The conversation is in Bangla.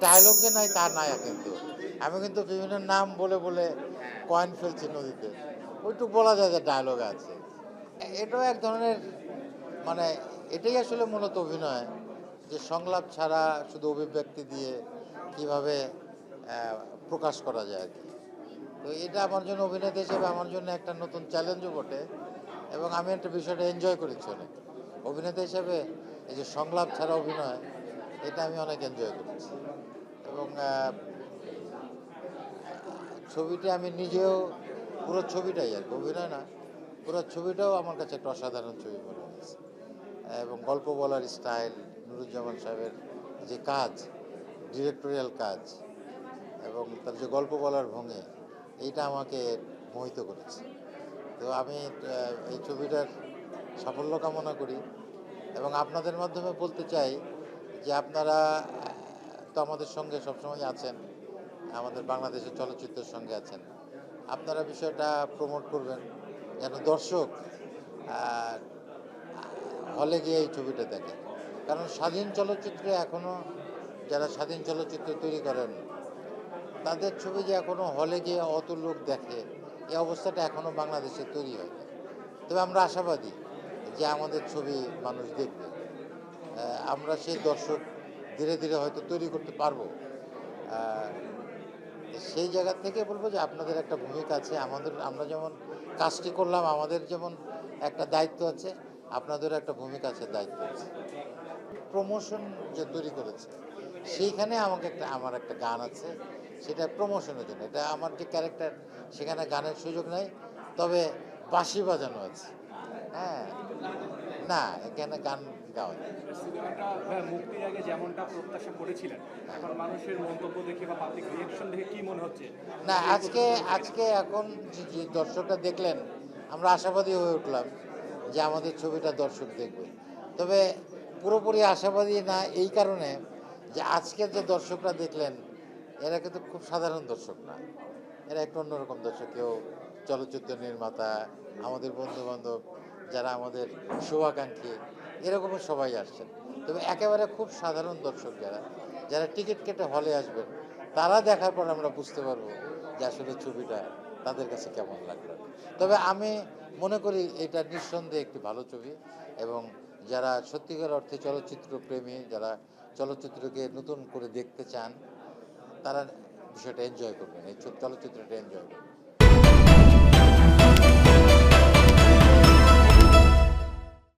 ডায়লগ যে নাই তা নাই কিন্তু। আমি কিন্তু বিভিন্ন নাম বলে, বলে কয়েন ফেলছি নদীতে। ওইটুক বলা যায় যে ডায়লগ আছে। এটাও এক ধরনের মানে এটাই আসলে মূলত অভিনয় যে সংলাপ ছাড়া শুধু অভিব্যক্তি দিয়ে কিভাবে প্রকাশ করা যায় আরকি। তো এটা আমার জন্য অভিনেতা হিসেবে আমার জন্য একটা নতুন চ্যালেঞ্জও বটে এবং আমি একটা বিষয়টা এনজয় করেছি অনেক। অভিনেতা হিসেবে এই যে সংলাপ ছাড়া অভিনয় এটা আমি অনেক এনজয় করেছি এবং ছবিটা আমি নিজেও পুরো ছবিটাই আর কি অভিনয় না পুরো ছবিটাও আমার কাছে একটা অসাধারণ ছবি মনে হয়েছে এবং গল্প বলার স্টাইল নুরুজ্জামান সাহেবের যে কাজ ডিরেক্টোরিয়াল কাজ এবং তার যে গল্প বলার ভঙ্গি এইটা আমাকে মোহিত করেছে। তো আমি এই ছবিটার সাফল্য কামনা করি এবং আপনাদের মাধ্যমে বলতে চাই যে আপনারা তো আমাদের সঙ্গে সবসময় আছেন, আমাদের বাংলাদেশের চলচ্চিত্রের সঙ্গে আছেন। আপনারা বিষয়টা প্রমোট করবেন যেন দর্শক হলে গিয়ে এই ছবিটা দেখে। কারণ স্বাধীন চলচ্চিত্রে এখনও যারা স্বাধীন চলচ্চিত্র তৈরি করেন তাদের ছবি যে এখনও হলে গিয়ে অত লোক দেখে এই অবস্থাটা এখনও বাংলাদেশে তৈরি হয়নি। তবে আমরা আশাবাদী যে আমাদের ছবি মানুষ দেখবে। আমরা সেই দর্শক ধীরে ধীরে হয়তো তৈরি করতে পারবো। সেই জায়গা থেকে বলবো যে আপনাদের একটা ভূমিকা আছে আমাদের আমরা যেমন কাজটি করলাম আমাদের যেমন একটা দায়িত্ব আছে আপনাদেরও একটা ভূমিকা আছে দায়িত্ব আছে প্রমোশন যে তৈরি করেছে সেইখানে আমার একটা গান আছে সেটা প্রমোশনের জন্য এটা আমার যে ক্যারেক্টার সেখানে গানের সুযোগ নেই তবে বাঁশি বাজানো আছে হ্যাঁ না এখানে গান গাওয়া যায়। সিনেমাটা মুক্তির আগে যেমনটা প্রত্যাশা করেছিলেন এখন মানুষের মন্তব্য দেখে বা পাবলিক রিয়াকশন দেখে কি মনে হচ্ছে না আজকে আজকে এখন যে দর্শকরা দেখলেন আমরা আশাবাদী হয়ে উঠলাম যে আমাদের ছবিটা দর্শক দেখবে তবে পুরোপুরি আশাবাদী না এই কারণে যে আজকের যে দর্শকরা দেখলেন এরা কিন্তু খুব সাধারণ দর্শক না এরা একটু অন্যরকম দর্শক কেউ চলচ্চিত্র নির্মাতা আমাদের বন্ধুবান্ধব যারা আমাদের শুভাকাঙ্ক্ষী এরকমই সবাই আসছেন তবে একেবারে খুব সাধারণ দর্শক যারা যারা টিকিট কেটে হলে আসবেন তারা দেখার পর আমরা বুঝতে পারবো যে আসলে ছবিটা তাদের কাছে কেমন লাগলো তবে আমি মনে করি এটা নিঃসন্দেহে একটি ভালো ছবি এবং যারা সত্যিকার অর্থে চলচ্চিত্র প্রেমী যারা চলচ্চিত্রকে নতুন করে দেখতে চান তারা বিষয়টা এনজয় করবেন এই চলচ্চিত্রটা এনজয় করবেন